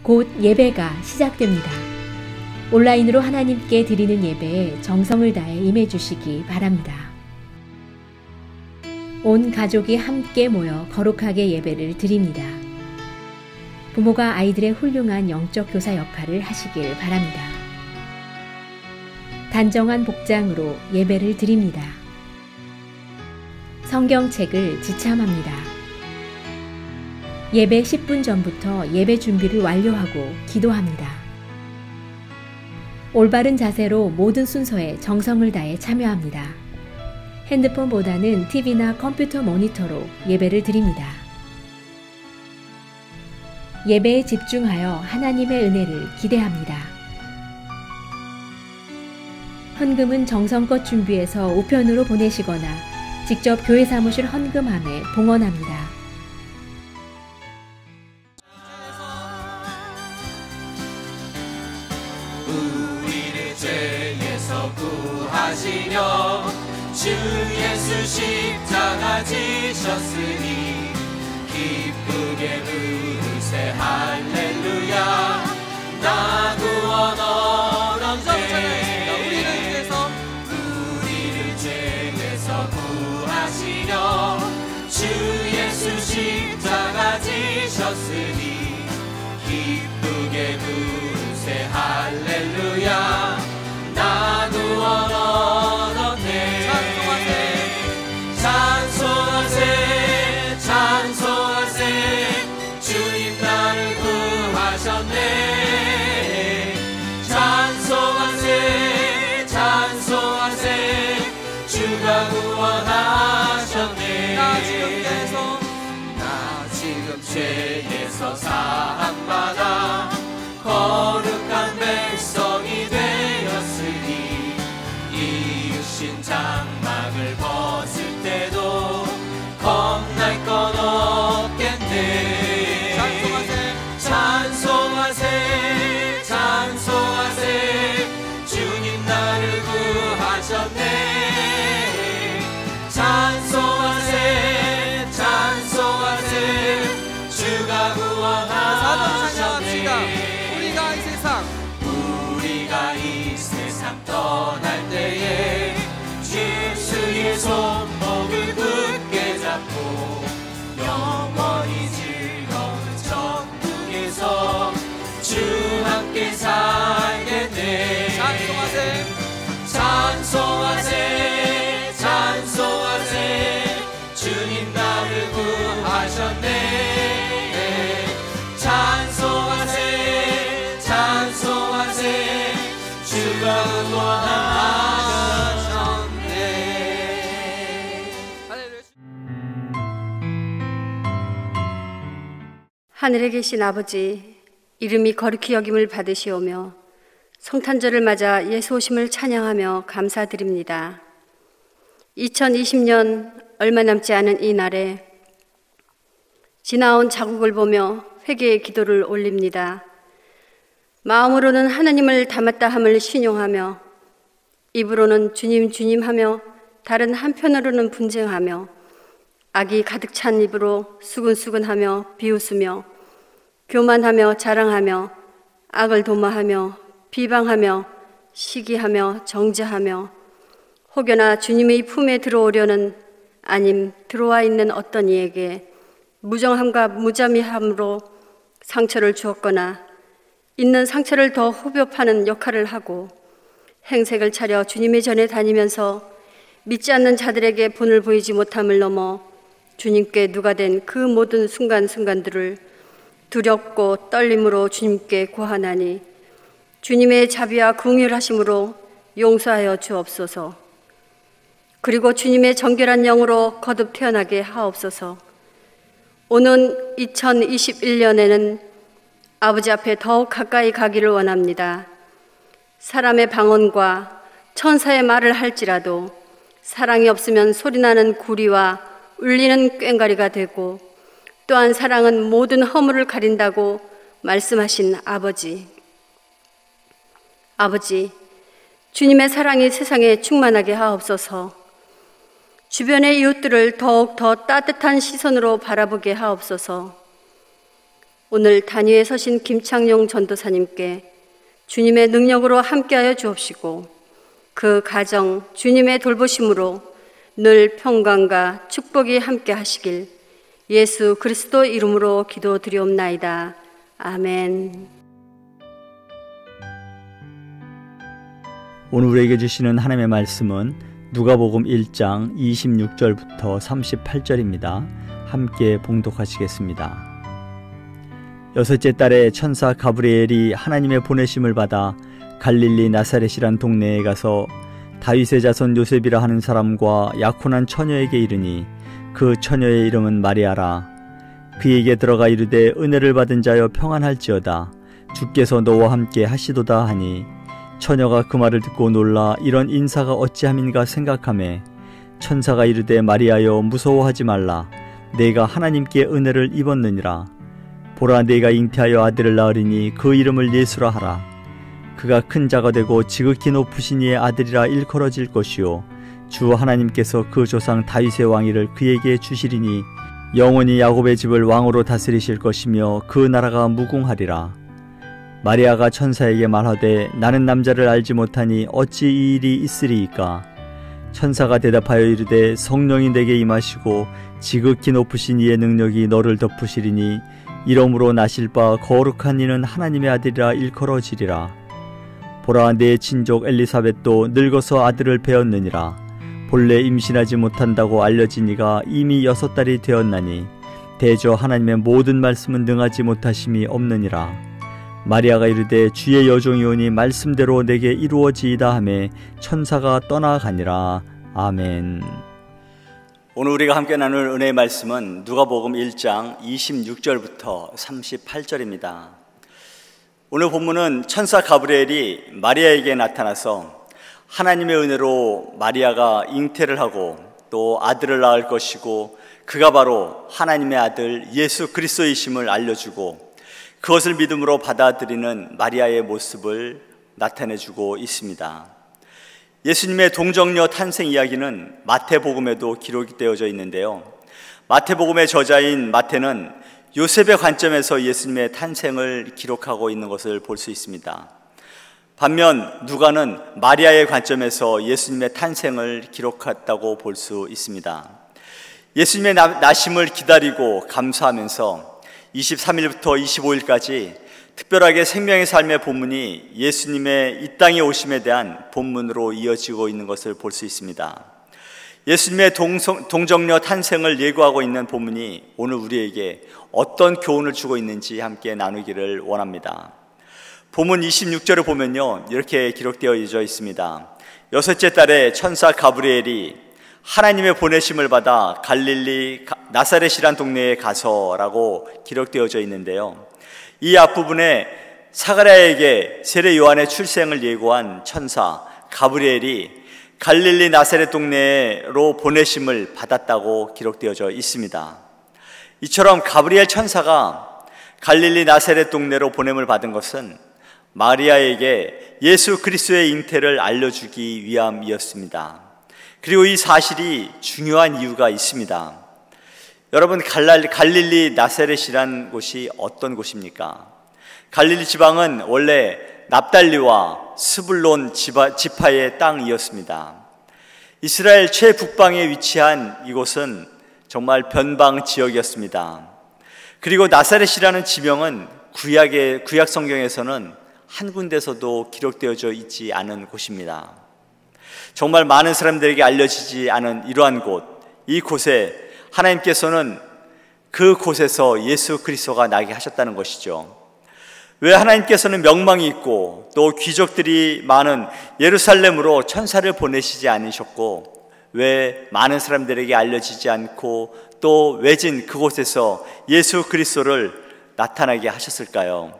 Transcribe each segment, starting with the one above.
곧 예배가 시작됩니다. 온라인으로 하나님께 드리는 예배에 정성을 다해 임해 주시기 바랍니다. 온 가족이 함께 모여 거룩하게 예배를 드립니다. 부모가 아이들의 훌륭한 영적 교사 역할을 하시길 바랍니다. 단정한 복장으로 예배를 드립니다. 성경책을 지참합니다. 예배 10분 전부터 예배 준비를 완료하고 기도합니다. 올바른 자세로 모든 순서에 정성을 다해 참여합니다. 핸드폰보다는 TV나 컴퓨터 모니터로 예배를 드립니다. 예배에 집중하여 하나님의 은혜를 기대합니다. 헌금은 정성껏 준비해서 우편으로 보내시거나 직접 교회 사무실 헌금함에 봉헌합니다. 우리를 죄에서 구하시려 주 예수 십자가 지셨으니 기쁘게 부르세 할렐루야. 나 구원 얻었네. 우리를 죄에서 구하시려 주 예수 십자가 지셨으니 기쁘게 부르세 할렐루야. 나 구원 얻었네. 찬송하세 찬송하세 주님 나를 구하셨네. 찬송하세 찬송하세 주가 구원하셨네. 나 지금 죄에서 사함받아 거룩한 백성이 되었으니 이으신 장막을 벗을 때도 겁날 건 없겠네. 찬송하세 찬송하세 주님 나를 구하셨네. 찬송하세 찬송하세 주가 구원하셨네. 우리가 이 세상 떠날 때에 예수의 손목을 굳게 잡고 영원히 즐거운 천국에서 주 함께 살겠네. 찬송하세 찬송하세 주님 나를 구하셨네. 찬송하세 찬송하세 주가 구원하셨네. 하늘에 계신 아버지, 이름이 거룩히 여김을 받으시오며 성탄절을 맞아 예수 오심을 찬양하며 감사드립니다. 2020년 얼마 남지 않은 이 날에 지나온 자국을 보며 회개의 기도를 올립니다. 마음으로는 하나님을 닮았다 함을 신용하며 입으로는 주님 주님 하며 다른 한편으로는 분쟁하며 악이 가득 찬 입으로 수근수근하며 비웃으며 교만하며 자랑하며 악을 도모하며 비방하며 시기하며 정죄하며 혹여나 주님의 품에 들어오려는 아님 들어와 있는 어떤 이에게 무정함과 무자비함으로 상처를 주었거나 있는 상처를 더 후벼 파는 역할을 하고 행색을 차려 주님의 전에 다니면서 믿지 않는 자들에게 본을 보이지 못함을 넘어 주님께 누가 된 그 모든 순간순간들을 두렵고 떨림으로 주님께 고하나니 주님의 자비와 긍휼하심으로 용서하여 주옵소서. 그리고 주님의 정결한 영으로 거듭 태어나게 하옵소서. 오는 2021년에는 아버지 앞에 더욱 가까이 가기를 원합니다. 사람의 방언과 천사의 말을 할지라도 사랑이 없으면 소리나는 구리와 울리는 꽹과리가 되고 또한 사랑은 모든 허물을 가린다고 말씀하신 아버지. 아버지, 주님의 사랑이 세상에 충만하게 하옵소서. 주변의 이웃들을 더욱 더 따뜻한 시선으로 바라보게 하옵소서. 오늘 단위에 서신 김창용 전도사님께 주님의 능력으로 함께하여 주옵시고 그 가정 주님의 돌보심으로 늘 평강과 축복이 함께 하시길 예수 그리스도 이름으로 기도드리옵나이다. 아멘. 오늘 우리에게 주시는 하나님의 말씀은 누가복음 1장 26절부터 38절입니다. 함께 봉독하시겠습니다. 여섯째 달에 천사 가브리엘이 하나님의 보내심을 받아 갈릴리 나사렛이란 동네에 가서 다윗의 자손 요셉이라 하는 사람과 약혼한 처녀에게 이르니 그 처녀의 이름은 마리아라. 그에게 들어가 이르되 은혜를 받은 자여 평안할지어다. 주께서 너와 함께 하시도다 하니 처녀가 그 말을 듣고 놀라 이런 인사가 어찌함인가 생각하매 천사가 이르되 마리아여 무서워하지 말라. 내가 하나님께 은혜를 입었느니라. 보라 내가 잉태하여 아들을 낳으리니 그 이름을 예수라 하라. 그가 큰 자가 되고 지극히 높으신 이의 아들이라 일컬어질 것이요 주 하나님께서 그 조상 다윗의 왕위를 그에게 주시리니 영원히 야곱의 집을 왕으로 다스리실 것이며 그 나라가 무궁하리라. 마리아가 천사에게 말하되 나는 남자를 알지 못하니 어찌 이 일이 있으리이까. 천사가 대답하여 이르되 성령이 내게 임하시고 지극히 높으신 이의 능력이 너를 덮으시리니 이러므로 나실 바 거룩한 이는 하나님의 아들이라 일컬어지리라. 보라 내 친족 엘리사벳도 늙어서 아들을 배었느니라. 본래 임신하지 못한다고 알려진 이가 이미 6달이 되었나니 대저 하나님의 모든 말씀은 능하지 못하심이 없느니라. 마리아가 이르되 주의 여종이오니 말씀대로 내게 이루어지이다 하매 천사가 떠나가니라. 아멘. 오늘 우리가 함께 나눌 은혜의 말씀은 누가복음 1장 26절부터 38절입니다. 오늘 본문은 천사 가브리엘이 마리아에게 나타나서 하나님의 은혜로 마리아가 잉태를 하고 또 아들을 낳을 것이고 그가 바로 하나님의 아들 예수 그리스도이심을 알려주고 그것을 믿음으로 받아들이는 마리아의 모습을 나타내주고 있습니다. 예수님의 동정녀 탄생 이야기는 마태복음에도 기록이 되어져 있는데요. 마태복음의 저자인 마태는 요셉의 관점에서 예수님의 탄생을 기록하고 있는 것을 볼 수 있습니다. 반면 누가는 마리아의 관점에서 예수님의 탄생을 기록했다고 볼 수 있습니다. 예수님의 나심을 기다리고 감사하면서 23일부터 25일까지 특별하게 생명의 삶의 본문이 예수님의 이 땅에 오심에 대한 본문으로 이어지고 있는 것을 볼 수 있습니다. 예수님의 동정녀 탄생을 예고하고 있는 본문이 오늘 우리에게 어떤 교훈을 주고 있는지 함께 나누기를 원합니다. 본문 26절을 보면요, 이렇게 기록되어 있습니다. 여섯째 달에 천사 가브리엘이 하나님의 보내심을 받아 갈릴리 나사렛이란 동네에 가서라고 기록되어져 있는데요. 이 앞부분에 사가랴에게 세례 요한의 출생을 예고한 천사 가브리엘이 갈릴리 나사렛 동네로 보내심을 받았다고 기록되어져 있습니다. 이처럼 가브리엘 천사가 갈릴리 나사렛 동네로 보냄을 받은 것은 마리아에게 예수 그리스도의 잉태를 알려주기 위함이었습니다. 그리고 이 사실이 중요한 이유가 있습니다. 여러분, 갈릴리 나사렛이란 곳이 어떤 곳입니까? 갈릴리 지방은 원래 납달리와 스불론 지파의 땅이었습니다. 이스라엘 최북방에 위치한 이곳은 정말 변방 지역이었습니다. 그리고 나사렛이라는 지명은 구약 성경에서는 한 군데서도 기록되어져 있지 않은 곳입니다. 정말 많은 사람들에게 알려지지 않은 이러한 곳, 이곳에 하나님께서는 그곳에서 예수 그리스도가 나게 하셨다는 것이죠. 왜 하나님께서는 명망이 있고 또 귀족들이 많은 예루살렘으로 천사를 보내시지 않으셨고 왜 많은 사람들에게 알려지지 않고 또 외진 그곳에서 예수 그리스도를 나타나게 하셨을까요?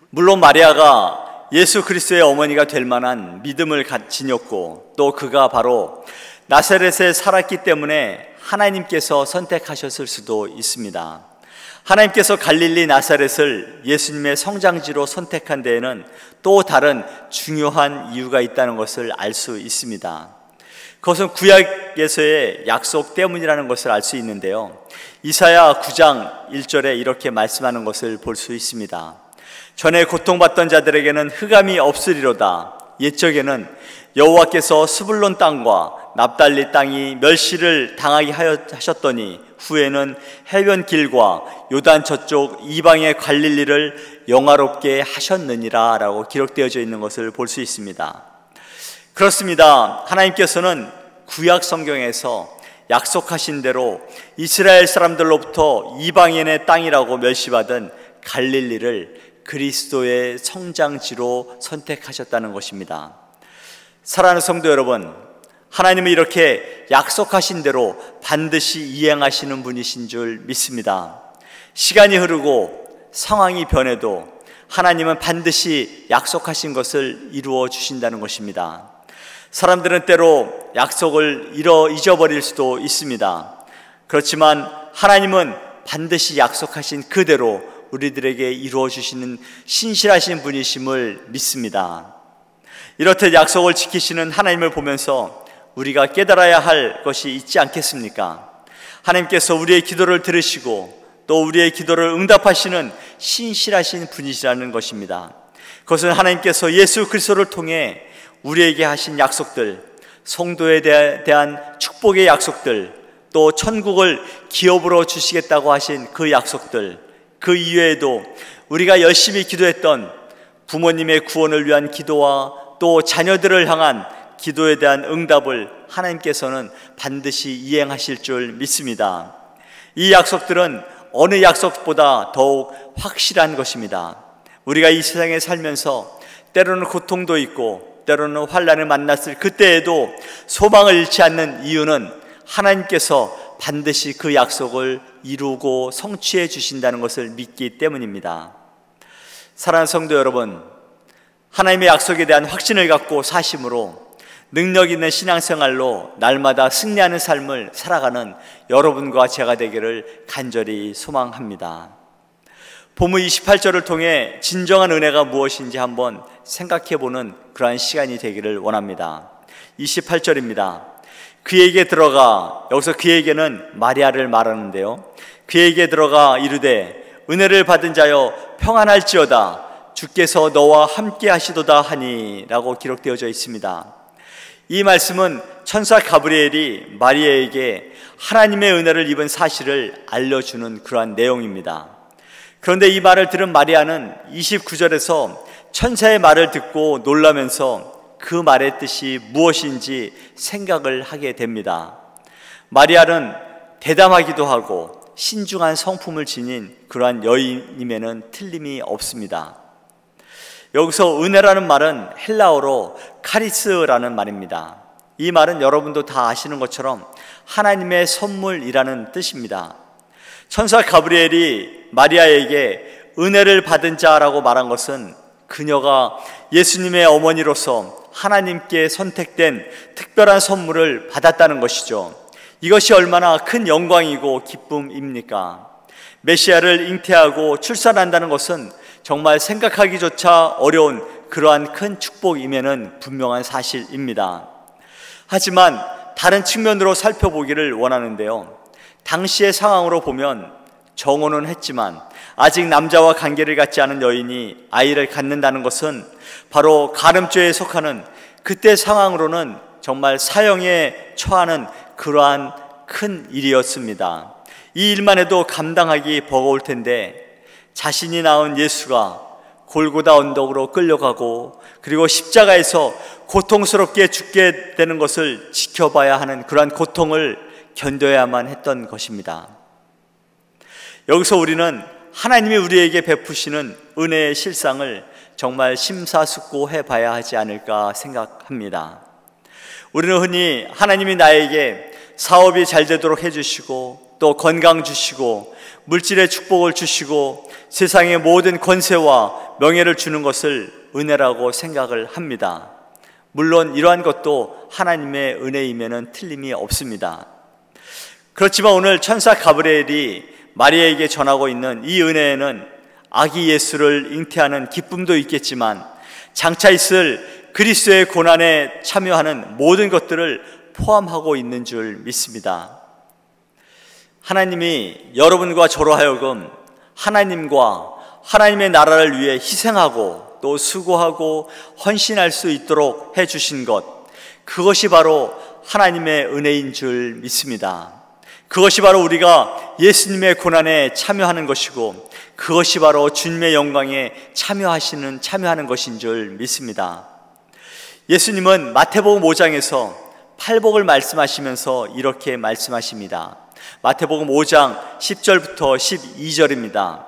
물론 마리아가 예수 그리스도의 어머니가 될 만한 믿음을 지녔고 또 그가 바로 나사렛에 살았기 때문에 하나님께서 선택하셨을 수도 있습니다. 하나님께서 갈릴리 나사렛을 예수님의 성장지로 선택한 데에는 또 다른 중요한 이유가 있다는 것을 알 수 있습니다. 그것은 구약에서의 약속 때문이라는 것을 알 수 있는데요. 이사야 9장 1절에 이렇게 말씀하는 것을 볼 수 있습니다. 전에 고통받던 자들에게는 흑암이 없으리로다. 옛적에는 여호와께서 스불론 땅과 납달리 땅이 멸시를 당하게 하셨더니 후에는 해변 길과 요단 저쪽 이방의 갈릴리를 영화롭게 하셨느니라 라고 기록되어져 있는 것을 볼 수 있습니다. 그렇습니다. 하나님께서는 구약 성경에서 약속하신 대로 이스라엘 사람들로부터 이방인의 땅이라고 멸시받은 갈릴리를 그리스도의 성장지로 선택하셨다는 것입니다. 사랑하는 성도 여러분, 하나님은 이렇게 약속하신 대로 반드시 이행하시는 분이신 줄 믿습니다. 시간이 흐르고 상황이 변해도 하나님은 반드시 약속하신 것을 이루어 주신다는 것입니다. 사람들은 때로 약속을 잊어버릴 수도 있습니다. 그렇지만 하나님은 반드시 약속하신 그대로 우리들에게 이루어 주시는 신실하신 분이심을 믿습니다. 이렇듯 약속을 지키시는 하나님을 보면서 우리가 깨달아야 할 것이 있지 않겠습니까? 하나님께서 우리의 기도를 들으시고 또 우리의 기도를 응답하시는 신실하신 분이시라는 것입니다. 그것은 하나님께서 예수 그리스도를 통해 우리에게 하신 약속들, 성도에 대한 축복의 약속들, 또 천국을 기업으로 주시겠다고 하신 그 약속들, 그 이외에도 우리가 열심히 기도했던 부모님의 구원을 위한 기도와 또 자녀들을 향한 기도에 대한 응답을 하나님께서는 반드시 이행하실 줄 믿습니다. 이 약속들은 어느 약속보다 더욱 확실한 것입니다. 우리가 이 세상에 살면서 때로는 고통도 있고 때로는 환난을 만났을 그때에도 소망을 잃지 않는 이유는 하나님께서 반드시 그 약속을 이루고 성취해 주신다는 것을 믿기 때문입니다. 사랑하는 성도 여러분, 하나님의 약속에 대한 확신을 갖고 사심으로 능력 있는 신앙생활로 날마다 승리하는 삶을 살아가는 여러분과 제가 되기를 간절히 소망합니다. 본문 28절을 통해 진정한 은혜가 무엇인지 한번 생각해보는 그러한 시간이 되기를 원합니다. 28절입니다. 그에게 들어가, 여기서 그에게는 마리아를 말하는데요, 그에게 들어가 이르되 은혜를 받은 자여 평안할지어다 주께서 너와 함께 하시도다 하니 라고 기록되어져 있습니다. 이 말씀은 천사 가브리엘이 마리아에게 하나님의 은혜를 입은 사실을 알려주는 그러한 내용입니다. 그런데 이 말을 들은 마리아는 29절에서 천사의 말을 듣고 놀라면서 그 말의 뜻이 무엇인지 생각을 하게 됩니다. 마리아는 대담하기도 하고 신중한 성품을 지닌 그러한 여인임에는 틀림이 없습니다. 여기서 은혜라는 말은 헬라어로 카리스라는 말입니다. 이 말은 여러분도 다 아시는 것처럼 하나님의 선물이라는 뜻입니다. 천사 가브리엘이 마리아에게 은혜를 받은 자라고 말한 것은 그녀가 예수님의 어머니로서 하나님께 선택된 특별한 선물을 받았다는 것이죠. 이것이 얼마나 큰 영광이고 기쁨입니까? 메시아를 잉태하고 출산한다는 것은 정말 생각하기조차 어려운 그러한 큰 축복임에는 분명한 사실입니다. 하지만 다른 측면으로 살펴보기를 원하는데요, 당시의 상황으로 보면 정혼은 했지만 아직 남자와 관계를 갖지 않은 여인이 아이를 갖는다는 것은 바로 간음죄에 속하는 그때 상황으로는 정말 사형에 처하는 그러한 큰 일이었습니다. 이 일만 해도 감당하기 버거울 텐데 자신이 낳은 예수가 골고다 언덕으로 끌려가고 그리고 십자가에서 고통스럽게 죽게 되는 것을 지켜봐야 하는 그러한 고통을 견뎌야만 했던 것입니다. 여기서 우리는 하나님이 우리에게 베푸시는 은혜의 실상을 정말 심사숙고해 봐야 하지 않을까 생각합니다. 우리는 흔히 하나님이 나에게 사업이 잘 되도록 해주시고 또 건강 주시고 물질의 축복을 주시고 세상의 모든 권세와 명예를 주는 것을 은혜라고 생각을 합니다. 물론 이러한 것도 하나님의 은혜임에는 틀림이 없습니다. 그렇지만 오늘 천사 가브리엘이 마리아에게 전하고 있는 이 은혜에는 아기 예수를 잉태하는 기쁨도 있겠지만 장차 있을 그리스도의 고난에 참여하는 모든 것들을 포함하고 있는 줄 믿습니다. 하나님이 여러분과 저로 하여금 하나님과 하나님의 나라를 위해 희생하고 또 수고하고 헌신할 수 있도록 해주신 것, 그것이 바로 하나님의 은혜인 줄 믿습니다. 그것이 바로 우리가 예수님의 고난에 참여하는 것이고, 그것이 바로 주님의 영광에 참여하는 것인 줄 믿습니다. 예수님은 마태복음 5장에서 팔복을 말씀하시면서 이렇게 말씀하십니다. 마태복음 5장 10절부터 12절입니다.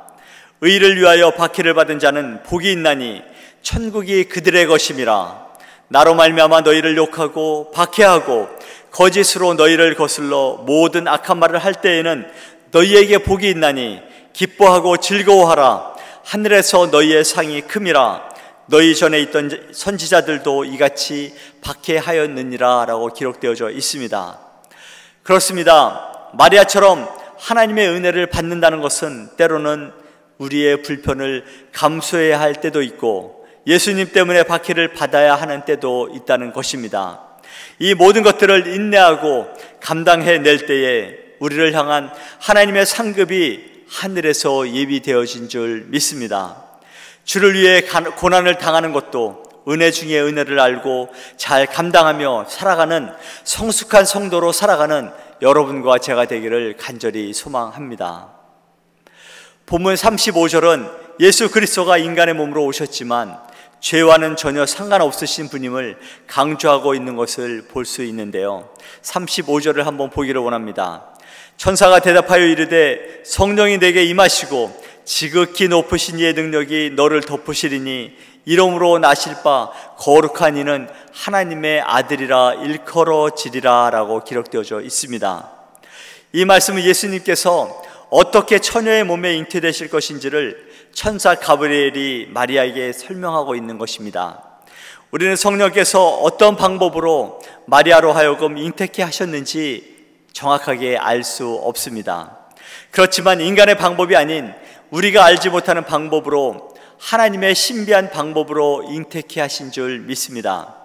의를 위하여 박해를 받은 자는 복이 있나니 천국이 그들의 것임이라. 나로 말미암아 너희를 욕하고 박해하고 거짓으로 너희를 거슬러 모든 악한 말을 할 때에는 너희에게 복이 있나니 기뻐하고 즐거워하라. 하늘에서 너희의 상이 큼이라. 너희 전에 있던 선지자들도 이같이 박해하였느니라 라고 기록되어져 있습니다. 그렇습니다. 마리아처럼 하나님의 은혜를 받는다는 것은 때로는 우리의 불편을 감수해야 할 때도 있고, 예수님 때문에 박해를 받아야 하는 때도 있다는 것입니다. 이 모든 것들을 인내하고 감당해낼 때에 우리를 향한 하나님의 상급이 하늘에서 예비되어진 줄 믿습니다. 주를 위해 고난을 당하는 것도 은혜 중에 은혜를 알고 잘 감당하며 살아가는 성숙한 성도로 살아가는 여러분과 제가 되기를 간절히 소망합니다. 본문 35절은 예수 그리스도가 인간의 몸으로 오셨지만 죄와는 전혀 상관없으신 분임을 강조하고 있는 것을 볼 수 있는데요, 35절을 한번 보기를 원합니다. 천사가 대답하여 이르되 성령이 내게 임하시고 지극히 높으신 이의 능력이 너를 덮으시리니 이름으로 나실 바 거룩한 이는 하나님의 아들이라 일컬어지리라 라고 기록되어져 있습니다. 이 말씀은 예수님께서 어떻게 처녀의 몸에 잉태되실 것인지를 천사 가브리엘이 마리아에게 설명하고 있는 것입니다. 우리는 성령께서 어떤 방법으로 마리아로 하여금 잉태케 하셨는지 정확하게 알 수 없습니다. 그렇지만 인간의 방법이 아닌 우리가 알지 못하는 방법으로, 하나님의 신비한 방법으로 잉태케 하신 줄 믿습니다.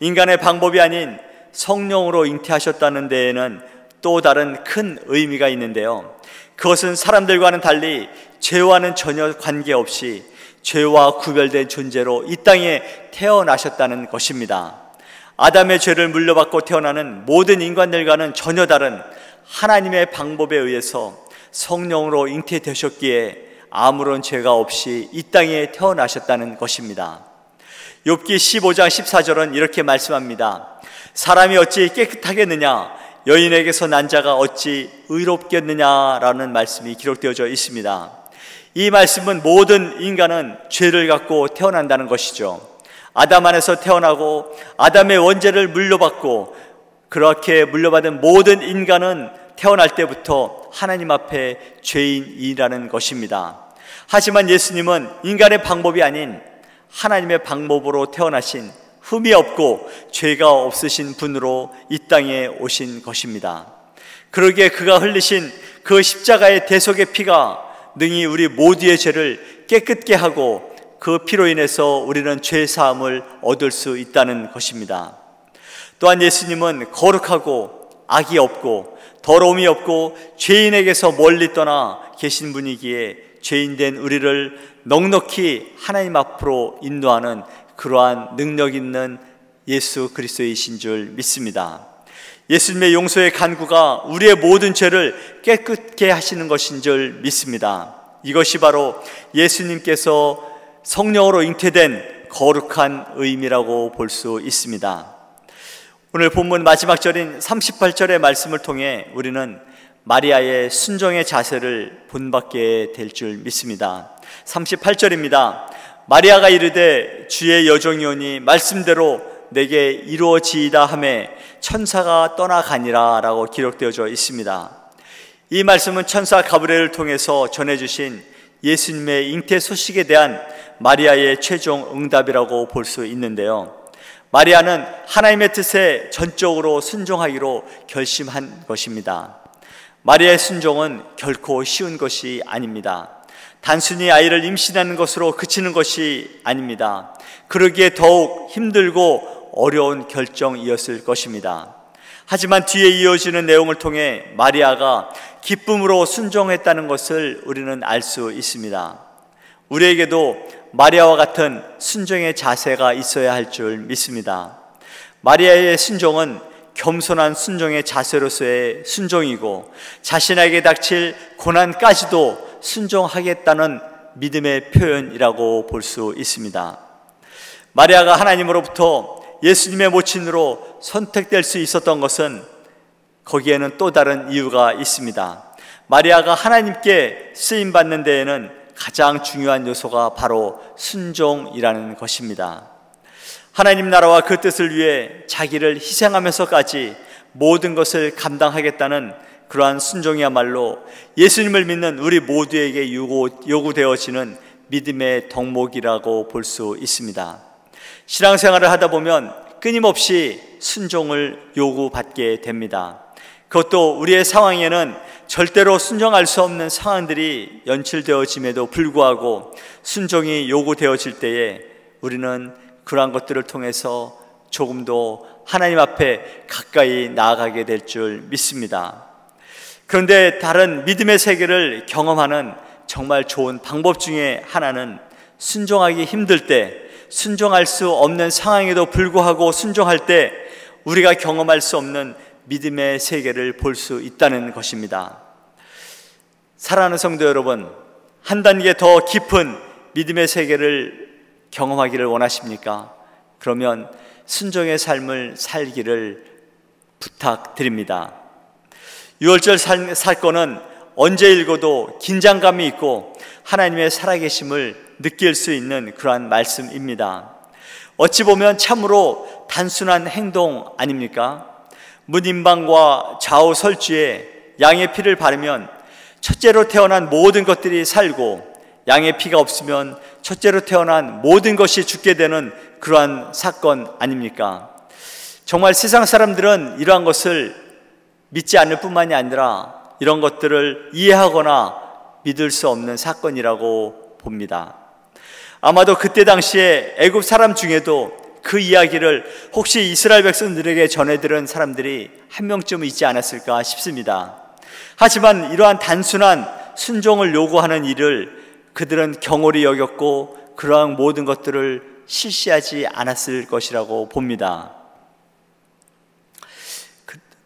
인간의 방법이 아닌 성령으로 잉태하셨다는 데에는 또 다른 큰 의미가 있는데요, 그것은 사람들과는 달리 죄와는 전혀 관계없이 죄와 구별된 존재로 이 땅에 태어나셨다는 것입니다. 아담의 죄를 물려받고 태어나는 모든 인간들과는 전혀 다른 하나님의 방법에 의해서 성령으로 잉태되셨기에 아무런 죄가 없이 이 땅에 태어나셨다는 것입니다. 욥기 15장 14절은 이렇게 말씀합니다. 사람이 어찌 깨끗하겠느냐, 여인에게서 난 자가 어찌 의롭겠느냐라는 말씀이 기록되어져 있습니다. 이 말씀은 모든 인간은 죄를 갖고 태어난다는 것이죠. 아담 안에서 태어나고 아담의 원죄를 물려받고, 그렇게 물려받은 모든 인간은 태어날 때부터 하나님 앞에 죄인이라는 것입니다. 하지만 예수님은 인간의 방법이 아닌 하나님의 방법으로 태어나신 흠이 없고 죄가 없으신 분으로 이 땅에 오신 것입니다. 그러기에 그가 흘리신 그 십자가의 대속의 피가 능히 우리 모두의 죄를 깨끗게 하고 그 피로 인해서 우리는 죄 사함을 얻을 수 있다는 것입니다. 또한 예수님은 거룩하고 악이 없고 더러움이 없고 죄인에게서 멀리 떠나 계신 분이기에 죄인된 우리를 넉넉히 하나님 앞으로 인도하는 그러한 능력 있는 예수 그리스도이신 줄 믿습니다. 예수님의 용서의 간구가 우리의 모든 죄를 깨끗게 하시는 것인 줄 믿습니다. 이것이 바로 예수님께서 성령으로 잉태된 거룩한 의미라고 볼 수 있습니다. 오늘 본문 마지막 절인 38절의 말씀을 통해 우리는 마리아의 순종의 자세를 본받게 될 줄 믿습니다. 38절입니다. 마리아가 이르되 주의 여종이오니 말씀대로 내게 이루어지이다 하매 천사가 떠나가니라 라고 기록되어져 있습니다. 이 말씀은 천사 가브리엘을 통해서 전해주신 예수님의 잉태 소식에 대한 마리아의 최종 응답이라고 볼 수 있는데요, 마리아는 하나님의 뜻에 전적으로 순종하기로 결심한 것입니다. 마리아의 순종은 결코 쉬운 것이 아닙니다. 단순히 아이를 임신하는 것으로 그치는 것이 아닙니다. 그러기에 더욱 힘들고 어려운 결정이었을 것입니다. 하지만 뒤에 이어지는 내용을 통해 마리아가 기쁨으로 순종했다는 것을 우리는 알 수 있습니다. 우리에게도 마리아와 같은 순종의 자세가 있어야 할 줄 믿습니다. 마리아의 순종은 겸손한 순종의 자세로서의 순종이고, 자신에게 닥칠 고난까지도 순종하겠다는 믿음의 표현이라고 볼 수 있습니다. 마리아가 하나님으로부터 예수님의 모친으로 선택될 수 있었던 것은 거기에는 또 다른 이유가 있습니다. 마리아가 하나님께 쓰임받는 데에는 가장 중요한 요소가 바로 순종이라는 것입니다. 하나님 나라와 그 뜻을 위해 자기를 희생하면서까지 모든 것을 감당하겠다는 그러한 순종이야말로 예수님을 믿는 우리 모두에게 요구되어지는 믿음의 덕목이라고 볼 수 있습니다. 신앙생활을 하다 보면 끊임없이 순종을 요구받게 됩니다. 그것도 우리의 상황에는 절대로 순종할 수 없는 상황들이 연출되어짐에도 불구하고 순종이 요구되어질 때에 우리는 그러한 것들을 통해서 조금 더 하나님 앞에 가까이 나아가게 될 줄 믿습니다. 그런데 다른 믿음의 세계를 경험하는 정말 좋은 방법 중에 하나는 순종하기 힘들 때, 순종할 수 없는 상황에도 불구하고 순종할 때 우리가 경험할 수 없는 믿음의 세계를 볼 수 있다는 것입니다. 사랑하는 성도 여러분, 한 단계 더 깊은 믿음의 세계를 경험하기를 원하십니까? 그러면 순종의 삶을 살기를 부탁드립니다. 유월절 사건은 언제 읽어도 긴장감이 있고 하나님의 살아계심을 느낄 수 있는 그러한 말씀입니다. 어찌 보면 참으로 단순한 행동 아닙니까? 문인방과 좌우 설주에 양의 피를 바르면 첫째로 태어난 모든 것들이 살고, 양의 피가 없으면 첫째로 태어난 모든 것이 죽게 되는 그러한 사건 아닙니까? 정말 세상 사람들은 이러한 것을 믿지 않을 뿐만이 아니라 이런 것들을 이해하거나 믿을 수 없는 사건이라고 봅니다. 아마도 그때 당시에 애굽 사람 중에도 그 이야기를 혹시 이스라엘 백성들에게 전해들은 사람들이 한 명쯤 있지 않았을까 싶습니다. 하지만 이러한 단순한 순종을 요구하는 일을 그들은 경홀히 여겼고 그러한 모든 것들을 실시하지 않았을 것이라고 봅니다.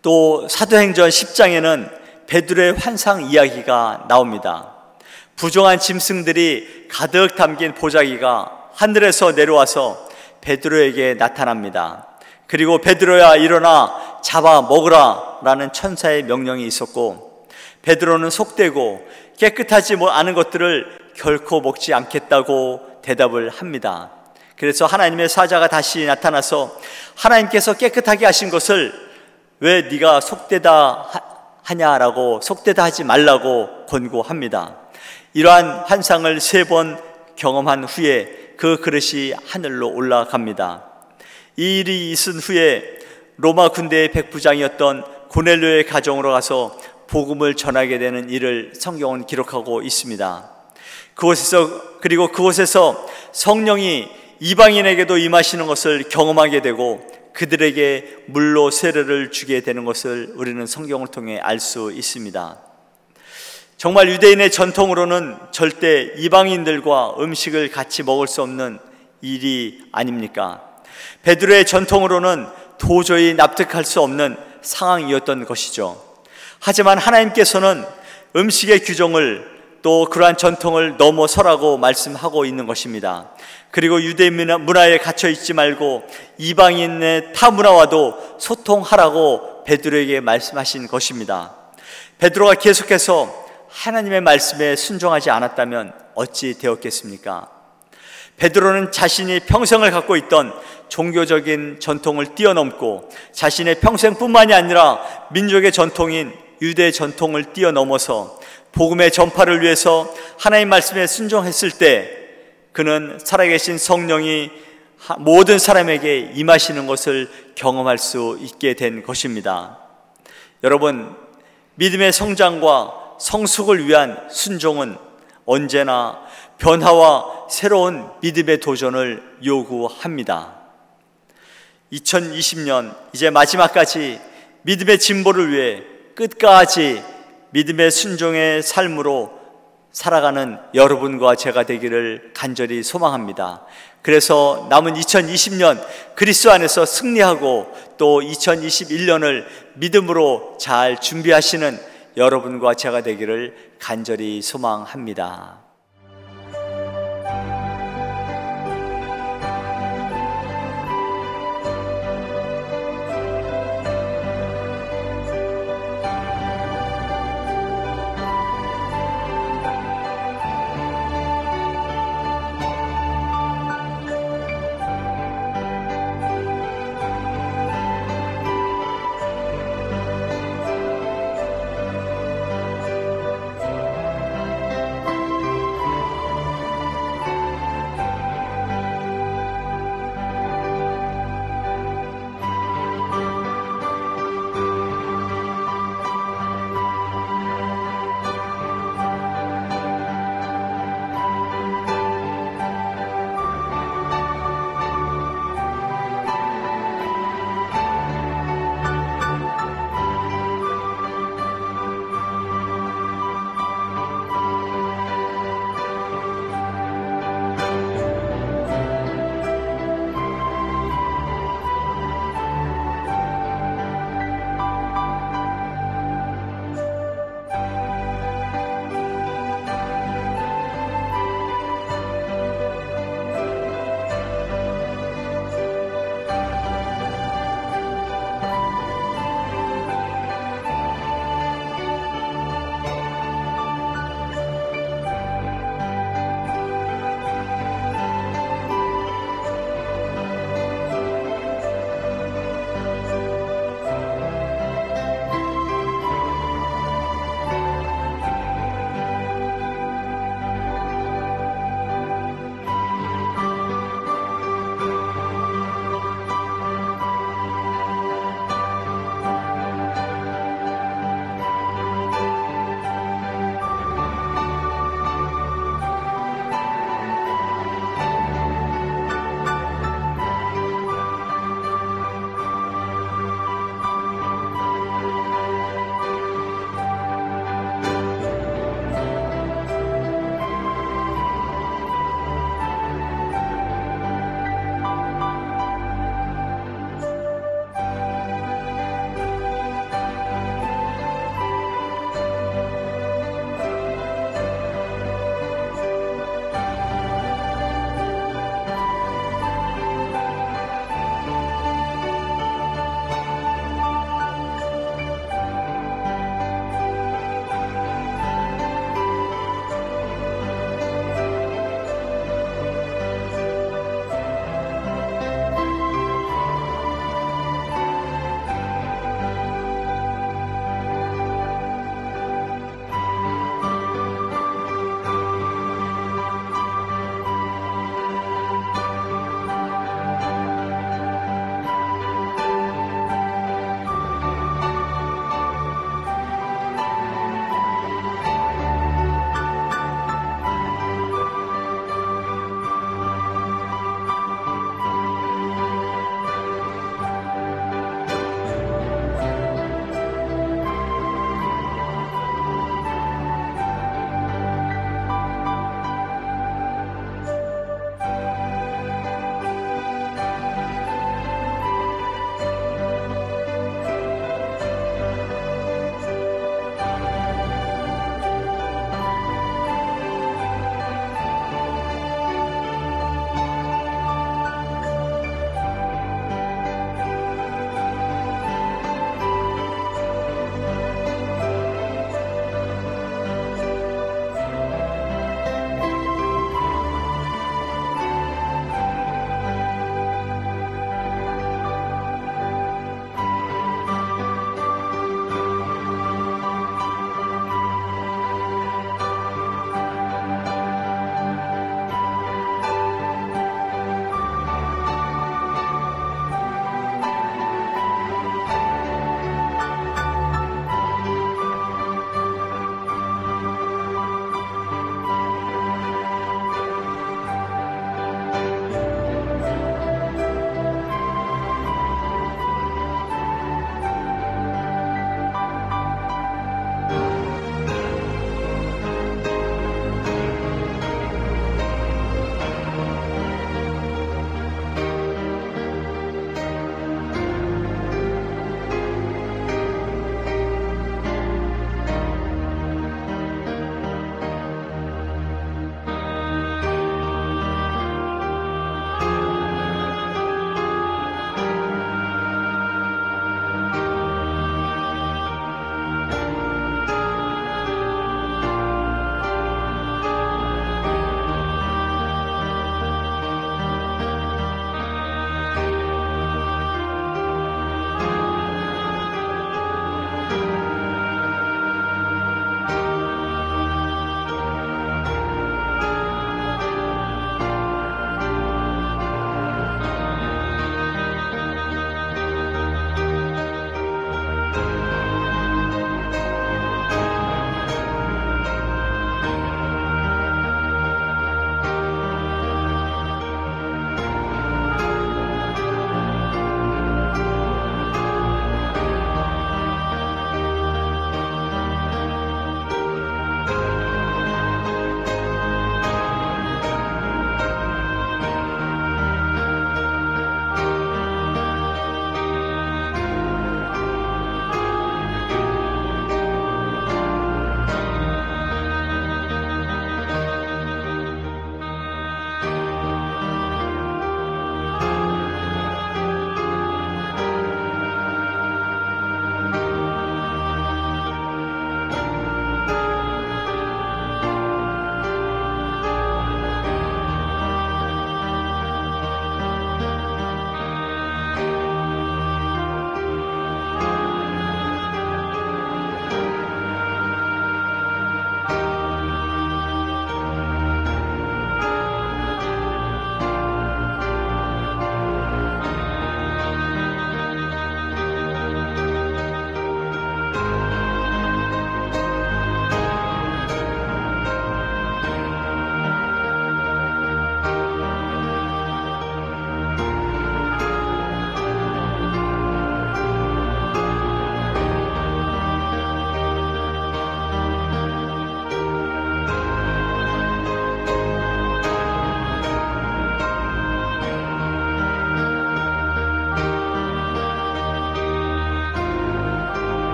또 사도행전 10장에는 베드로의 환상 이야기가 나옵니다. 부정한 짐승들이 가득 담긴 보자기가 하늘에서 내려와서 베드로에게 나타납니다. 그리고 베드로야 일어나 잡아 먹으라 라는 천사의 명령이 있었고, 베드로는 속되고 깨끗하지 않은 것들을 결코 먹지 않겠다고 대답을 합니다. 그래서 하나님의 사자가 다시 나타나서 하나님께서 깨끗하게 하신 것을 왜 네가 속되다 하냐라고, 속되다 하지 말라고 권고합니다. 이러한 환상을 3번 경험한 후에 그 그릇이 하늘로 올라갑니다. 이 일이 있은 후에 로마 군대의 백부장이었던 고넬료의 가정으로 가서 복음을 전하게 되는 일을 성경은 기록하고 있습니다. 그곳에서 성령이 이방인에게도 임하시는 것을 경험하게 되고 그들에게 물로 세례를 주게 되는 것을 우리는 성경을 통해 알 수 있습니다. 정말 유대인의 전통으로는 절대 이방인들과 음식을 같이 먹을 수 없는 일이 아닙니까? 베드로의 전통으로는 도저히 납득할 수 없는 상황이었던 것이죠. 하지만 하나님께서는 음식의 규정을, 또 그러한 전통을 넘어서라고 말씀하고 있는 것입니다. 그리고 유대 문화에 갇혀 있지 말고 이방인의 타 문화와도 소통하라고 베드로에게 말씀하신 것입니다. 베드로가 계속해서 하나님의 말씀에 순종하지 않았다면 어찌 되었겠습니까? 베드로는 자신이 평생을 갖고 있던 종교적인 전통을 뛰어넘고 자신의 평생뿐만이 아니라 민족의 전통인 유대 전통을 뛰어넘어서 복음의 전파를 위해서 하나님 말씀에 순종했을 때 그는 살아계신 성령이 모든 사람에게 임하시는 것을 경험할 수 있게 된 것입니다. 여러분, 믿음의 성장과 성숙을 위한 순종은 언제나 변화와 새로운 믿음의 도전을 요구합니다. 2020년 이제 마지막까지 믿음의 진보를 위해 끝까지 믿음의 순종의 삶으로 살아가는 여러분과 제가 되기를 간절히 소망합니다. 그래서 남은 2020년 그리스도 안에서 승리하고 또 2021년을 믿음으로 잘 준비하시는 여러분과 제가 되기를 간절히 소망합니다.